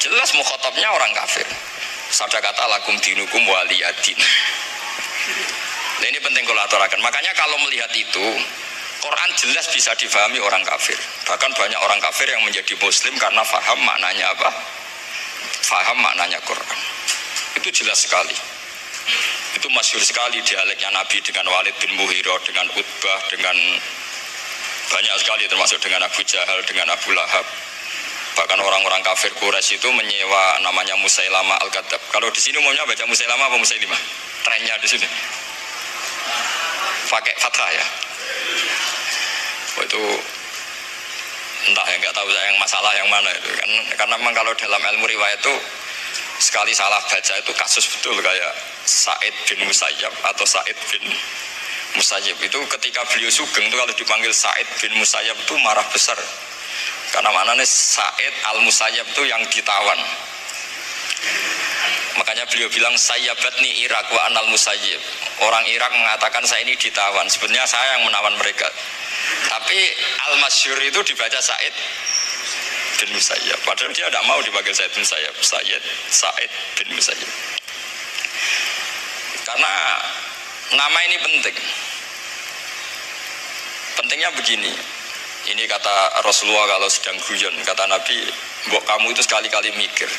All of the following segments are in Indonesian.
Jelas mukhatabnya orang kafir. Sabda kata lakum dinukum waliyadin. Nah, ini penting kalau aturakan. Makanya kalau melihat itu, Quran jelas bisa difahami orang kafir. Bahkan banyak orang kafir yang menjadi muslim karena faham maknanya apa? Faham maknanya Quran. Itu jelas sekali. Itu masyhur sekali dialeknya Nabi dengan Walid bin Mughirah, dengan Utbah, dengan banyak sekali termasuk dengan Abu Jahal, dengan Abu Lahab. Bahkan orang-orang kafir Quraisy itu menyewa namanya Musailamah Al-Kadzab. Kalau di sini umumnya baca Musailamah apa Musailimah? Trennya di sini. Pakai fathah ya. Oh, itu entah ya, nggak tahu yang masalah yang mana itu kan, karena memang kalau dalam ilmu riwayat itu sekali salah baca itu kasus betul, kayak Sa'id bin Musayyab atau Sa'id bin Musayyib itu ketika beliau sugeng itu kalau dipanggil Sa'id bin Musayyab itu marah besar karena maknanya Sa'id al-Musayyab itu yang ditawan. Makanya beliau bilang sayyabatni Irak wa anal Musayyib. Orang Irak mengatakan saya ini ditawan, sebenarnya saya yang menawan mereka. Tapi al-masyhur itu dibaca Sa'id bin Musayyab, padahal dia tidak mau dipanggil Sa'id bin Musayyab, Sa'id bin Musayyab. Karena nama ini penting. Pentingnya begini. Ini kata Rasulullah kalau sedang guyon, kata Nabi, mbok kamu itu sekali-kali mikir,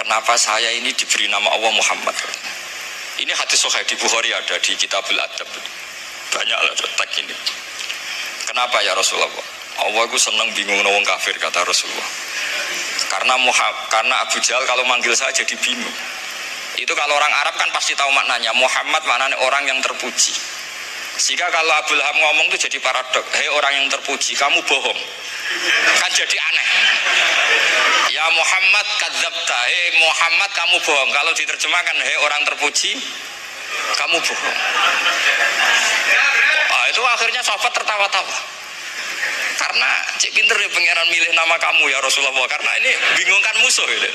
kenapa saya ini diberi nama Allah Muhammad. Ini hadis sahih di Bukhari, ada di Kitabul Adab. Banyak lah tag ini. Kenapa ya Rasulullah? Allah itu senang bingung wong kafir, kata Rasulullah. Karena Abu Jahal kalau manggil saya jadi bingung. Itu kalau orang Arab kan pasti tahu maknanya. Muhammad maknanya orang yang terpuji. Sehingga kalau Abu Lahab ngomong itu jadi paradok. Hei orang yang terpuji, kamu bohong. Kan jadi aneh. Ya Muhammad kadzabta. Hei Muhammad kamu bohong. Kalau diterjemahkan hei orang terpuji, kamu bohong. Itu akhirnya sahabat tertawa-tawa. Karena cik pinter ya pangeran milih nama kamu ya Rasulullah, karena ini bingungkan musuh gitu.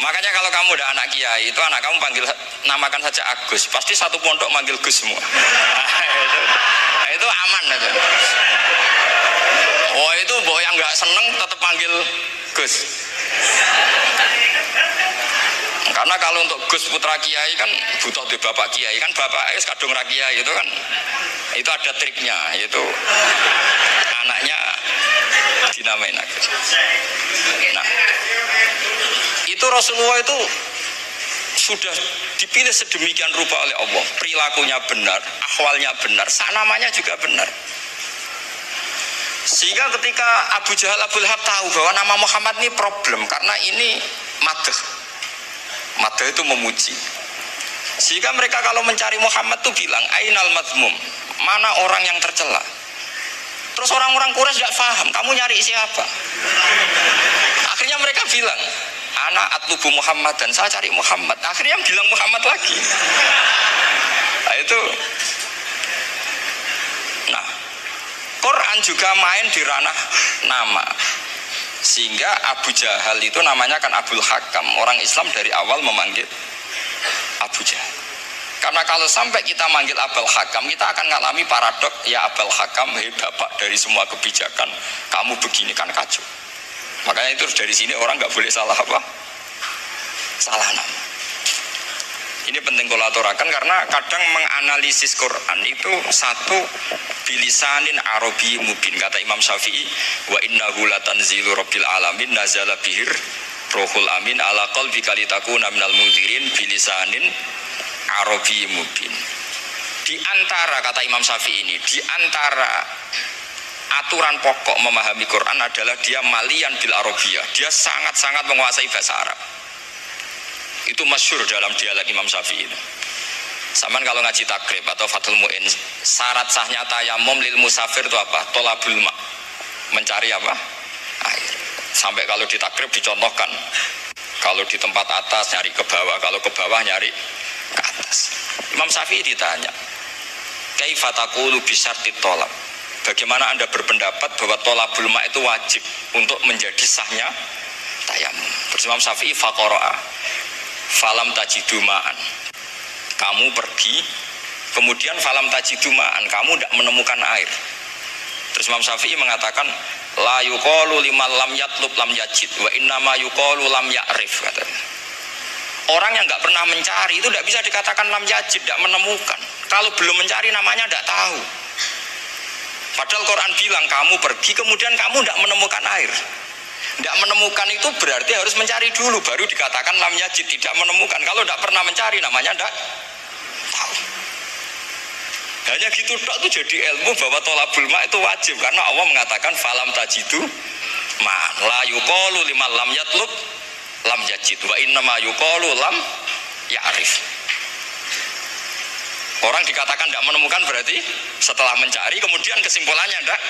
Makanya kalau kamu udah anak kiai itu anak kamu panggil, namakan saja Agus, pasti satu pondok manggil Gus semua. Itu aman aja. Oh itu boy yang nggak seneng tetap panggil Gus. Karena kalau untuk Gus putra kiai kan butuh di bapak kiai, kan bapak kadung ra kiai itu kan, itu ada triknya, yaitu anaknya dinamain Agus. Nah, itu Rasulullah itu sudah dipilih sedemikian rupa oleh Allah, perilakunya benar, ahwalnya benar, namanya juga benar. Sehingga ketika Abu Jahal, Abu Lahab tahu bahwa nama Muhammad ini problem, karena ini madh itu memuji. Sehingga mereka kalau mencari Muhammad tuh bilang ainal madmum, mana orang yang tercela. Terus orang-orang Quraisy tidak paham, kamu nyari siapa? Akhirnya mereka bilang, ana atlubu Muhammad, dan saya cari Muhammad. Akhirnya bilang Muhammad lagi. Nah itu. Nah, Quran juga main di ranah nama. Sehingga Abu Jahal itu namanya kan Abul Hakam. Orang Islam dari awal memanggil Abu Jahal. Karena kalau sampai kita manggil Abul Hakam, kita akan mengalami paradok. Ya Abul Hakam, hei bapak dari semua kebijakan, kamu begini kan kacau. Makanya itu dari sini orang nggak boleh salah apa? Salah nama. Ini penting kalau aturakan, karena kadang menganalisis Quran itu satu bilisanin Arabi mubin. Kata Imam Syafi'i, wa innahu latanzilu rabbil alamin nazala bihir rohul amin ala qalbika litakuna minal munzirin bilisanin Arabi mubin. Di antara, kata Imam Syafi'i ini, di antara aturan pokok memahami Quran adalah dia malian bil arabiyah. Dia sangat-sangat menguasai bahasa Arab. Itu masyhur dalam dialek Imam Syafi'i itu. Saman kalau ngaji takrib atau Fathul Mu'in, syarat sahnya tayamum lil musafir itu apa? Tolabul ma', mencari apa? Air. Sampai kalau di takrib dicontohkan, kalau di tempat atas nyari ke bawah, kalau ke bawah nyari ke atas. Imam Syafi'i ditanya, kaifa taqulu bi syartit tolab? Bagaimana Anda berpendapat bahwa tolabul ma' itu wajib untuk menjadi sahnya tayamum? Terus Imam Syafi'i faqara'a falam tajidu ma'an, kamu pergi kemudian falam tajidu ma'an, kamu tidak menemukan air. Terus Imam Syafi'i mengatakan La yuqalu liman lam yatlub lam yajid wa innama yuqalu lam ya'rif katanya. Orang yang nggak pernah mencari itu tidak bisa dikatakan lam yajid, tidak menemukan. Kalau belum mencari namanya tidak tahu. Padahal Quran bilang kamu pergi kemudian kamu tidak menemukan air. Tidak menemukan itu berarti harus mencari dulu baru dikatakan lam yajid, tidak menemukan. Kalau tidak pernah mencari namanya tidak tahu. Hanya gitu tok itu jadi ilmu bahwa tolabul ma itu wajib karena Allah mengatakan falam tajidu ma la yuqalu liman lam yatlub lam yajid wa innama yuqalu lam ya'rif. Orang dikatakan tidak menemukan berarti setelah mencari kemudian kesimpulannya tidak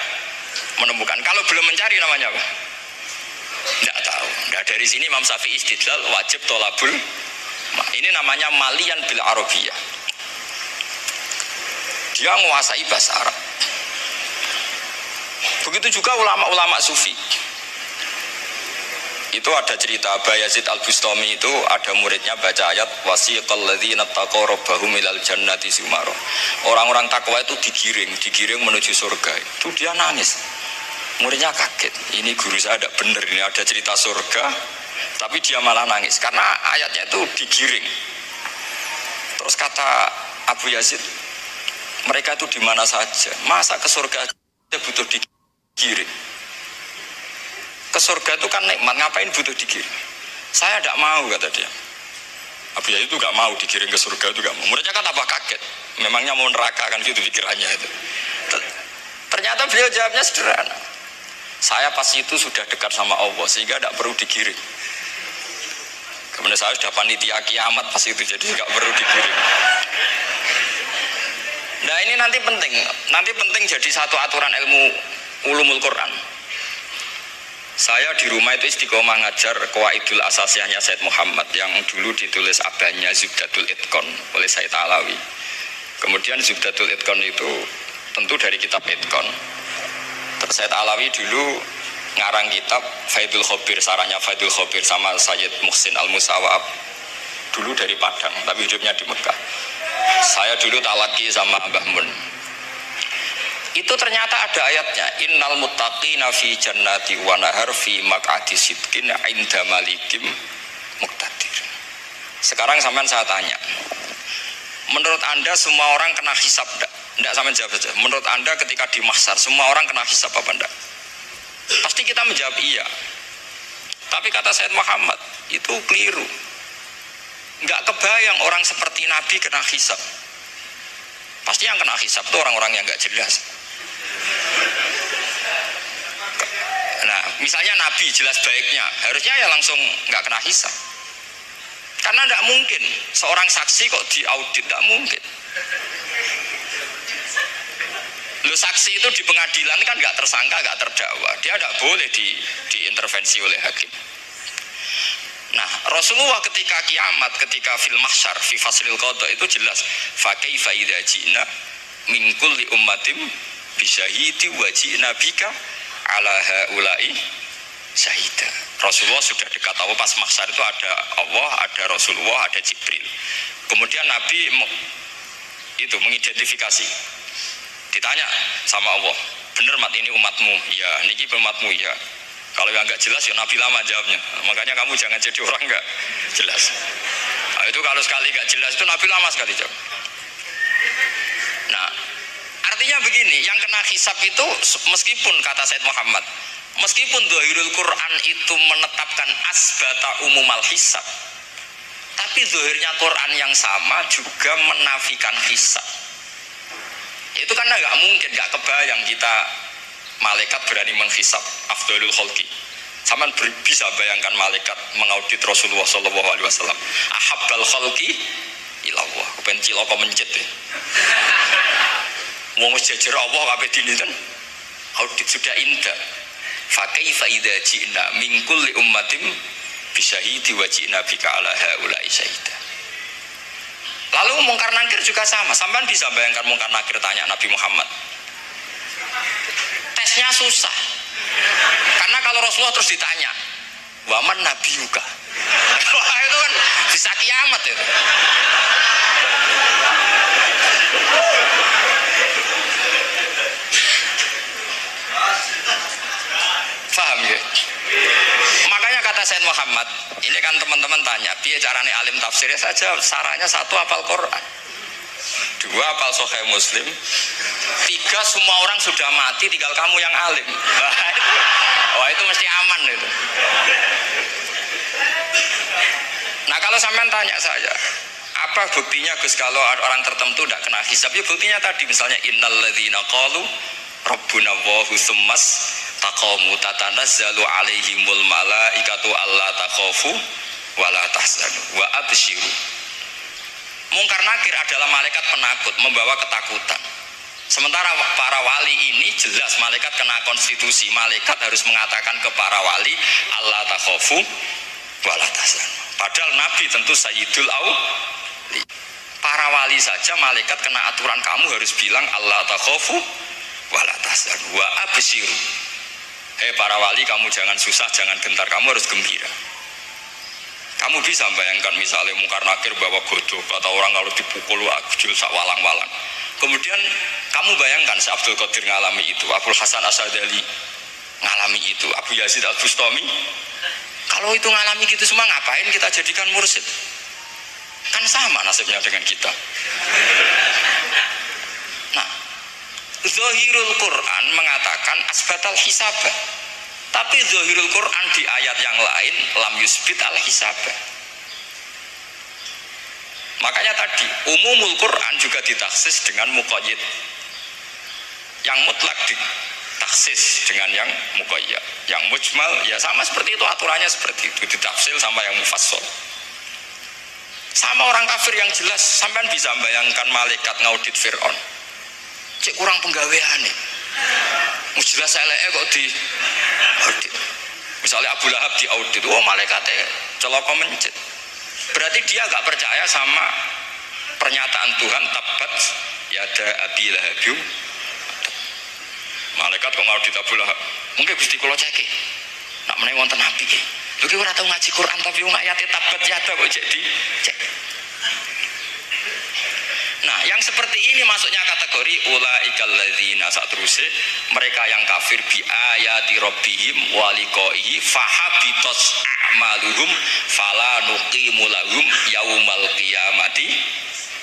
menemukan. Kalau belum mencari namanya apa? Tidak tahu. Nah, dari sini Imam Syafi'i istidlal wajib tolabul ma. Ini namanya malian bil arabiyah. Dia menguasai bahasa Arab. Begitu juga ulama-ulama sufi. Itu ada cerita Bayazid Al-Bustami itu ada muridnya baca ayat wasiqal ladzina taqaw rabbahum ilal jannati sumara. Orang-orang takwa itu digiring menuju surga. Itu dia nangis. Muridnya kaget. Ini guru saya tidak benar, ini ada cerita surga tapi dia malah nangis karena ayatnya itu digiring. Terus kata Abu Yazid, mereka itu di mana saja, masa ke surga butuh digiring? Ke surga itu kan nikmat, ngapain butuh digiring? Saya tidak mau, kata dia. Abu Yazid itu gak mau digiring ke surga, itu gak mau. Muridnya kan tambah kaget, memangnya mau neraka kan gitu pikirannya itu. Ternyata beliau jawabnya sederhana, saya pas itu sudah dekat sama Allah sehingga tidak perlu digiring. Kemudian saya sudah panitia kiamat pas itu, jadi gak perlu digiring. Nah ini nanti penting jadi satu aturan ilmu ulumul Quran. Saya di rumah itu istiqomah ngajar Qawaidul Asasiyahnya Said Muhammad yang dulu ditulis abahnya Zubdatul Itqan oleh Said Alawi. Kemudian Zubdatul Itqan itu tentu dari kitab Itqan. Terus Said Alawi dulu ngarang kitab Faidul Khobir, sarahnya Faidul Khobir sama Sayyid Muhsin Al-Musawab. Dulu dari Padang tapi hidupnya di Mekah. Saya dulu talaki sama Mbah Mun. Itu ternyata ada ayatnya, innal muttaqina fi jannati wa nahar fi maq'adi sidqin 'inda malikim muqtadir. Sekarang sampean saya tanya, menurut Anda semua orang kena hisab enggak? Enggak, sampean jawab saja. Menurut Anda ketika di mahsyar semua orang kena hisab apa enggak? Pasti kita menjawab iya. Tapi kata Said Muhammad, itu keliru. Enggak kebayang orang seperti Nabi kena hisab. Pasti yang kena hisab itu orang-orang yang enggak jelas. Nah, misalnya Nabi jelas baiknya, harusnya ya langsung enggak kena hisab. Karena enggak mungkin seorang saksi kok diaudit, enggak mungkin. Lo saksi itu di pengadilan kan enggak tersangka, enggak terdakwa. Dia enggak boleh diintervensi oleh hakim. Nah, Rasulullah ketika kiamat, ketika fil mahsyar, fi faslil qada itu jelas fa kaifa idza ji'na min kulli ummatin bisyahidi wa ji'na bika ala haula'i syahida. Rasulullah sudah dekat Allah, pas mahsyar itu ada Allah, ada Rasulullah, ada Jibril. Kemudian Nabi itu mengidentifikasi. Ditanya sama Allah, bener mat ini umatmu? Ya, niki umatmu ya. Kalau yang nggak jelas ya Nabi lama jawabnya. Makanya kamu jangan jadi orang nggak jelas. Nah, itu kalau sekali nggak jelas itu Nabi lama sekali jawab. Nah, artinya begini, yang kena hisab itu meskipun kata Said Muhammad, meskipun zahirul Quran itu menetapkan asbata umumal hisab, tapi zahirnya Quran yang sama juga menafikan hisab. Itu karena nggak mungkin, nggak kebayang kita malaikat berani menghisab afdalul khalqi. Sama bisa bayangkan malaikat mengaudit Rasulullah SAW. Ahabbal khalqi ilallah. Kepen cilaka mencet deh. Wong jejer Allah kabeh dinten. Audit sudah indah. Fa kaifa idza ji'na min kulli ummatin bisyahidi wa ji'na bika ala haula'i syahida. Lalu mungkar nakir juga sama. Sampean bisa bayangkan mungkar nakir tanya Nabi Muhammad. Tesnya susah. Karena kalau Rasulullah terus ditanya, "Waman nabiyuka?" Wah, itu kan bisa kiamat itu. paham ya? Makanya kata Said Muhammad, ini kan teman-teman tanya, piye carane alim tafsirnya saja, sarannya satu hafal Quran, dua hafal Sahih Muslim, tiga semua orang sudah mati, tinggal kamu yang alim. Itu mesti aman itu. Nah kalau sampean tanya saya, apa buktinya Gus kalau orang tertentu tidak kena hisab? Ya buktinya tadi misalnya innalladzina qalu rabbuna Allahu tsummas taqamu tatanazzalu alaihimul malaikatu alla takhafu wala tahzanu wa absyiru. Mungkar nakir adalah malaikat penakut, membawa ketakutan. Sementara para wali ini jelas malaikat kena konstitusi, malaikat harus mengatakan ke para wali alla takhafu wala tahzanu. Padahal Nabi tentu sayyidul auli. Para wali saja malaikat kena aturan, kamu harus bilang alla takhafu wala tahzanu wa absyiru. Para wali, kamu jangan susah, jangan gentar, kamu harus gembira. Kamu bisa bayangkan misalnya Mungkar Nakir bawa godok, atau orang kalau dipukul akjul sak walang-walang. Kemudian kamu bayangkan Abdul Qadir ngalami itu, Abdul Hasan Asadali ngalami itu, Abu Yazid Al-Bustami. Kalau itu ngalami gitu semua, ngapain kita jadikan mursyid? Kan sama nasibnya dengan kita. Nah, Zahirul Quran mengatakan asbatal hisabah, tapi Zahirul Quran di ayat yang lain lam yusbit al hisabah. Makanya tadi umumul Quran juga ditaksis dengan muqayyid, yang mutlak ditaksis dengan yang muqayyad, yang mujmal ya sama seperti itu, aturannya seperti itu, ditafsir sama yang mufassal. Sama orang kafir yang jelas, sampean bisa bayangkan malaikat ngaudit Fir'aun, cek kurang penggawean nih, jelas eleke kok di audit. Misalnya Abu Lahab di audit, malaikatnya celaka mencet. Berarti dia gak percaya sama pernyataan Tuhan, tabat yada abi lahabyu. Malaikat kok ngaudit Abu Lahab, mungkin Gusti kula cek nak meneh wonten api ki. Lho ki ora tau ngaji Quran tapi wong ayate tabat yada kok jadi cek. Nah, yang seperti ini masuknya kategori ulaikal ladzina, saterusé mereka yang kafir bi ayati rabbihim wa liqaihi fahabitas a'maluhum fala nuqimu lahum yaumal qiyamati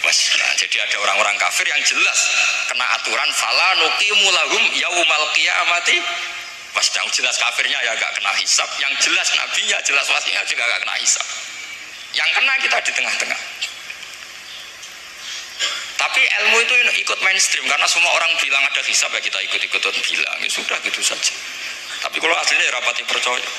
wasna. Jadi ada orang-orang kafir yang jelas kena aturan fala nuqimu lahum yaumal qiyamati wasna. Yang jelas kafirnya ya gak kena hisab, yang jelas nabinya, jelas wasinya juga gak kena hisab. Yang kena kita di tengah-tengah. Tapi ilmu itu ikut mainstream karena semua orang bilang ada hisab, ya kita ikut-ikutan bilang, ya sudah gitu saja. Tapi kalau aslinya ya rapati percaya.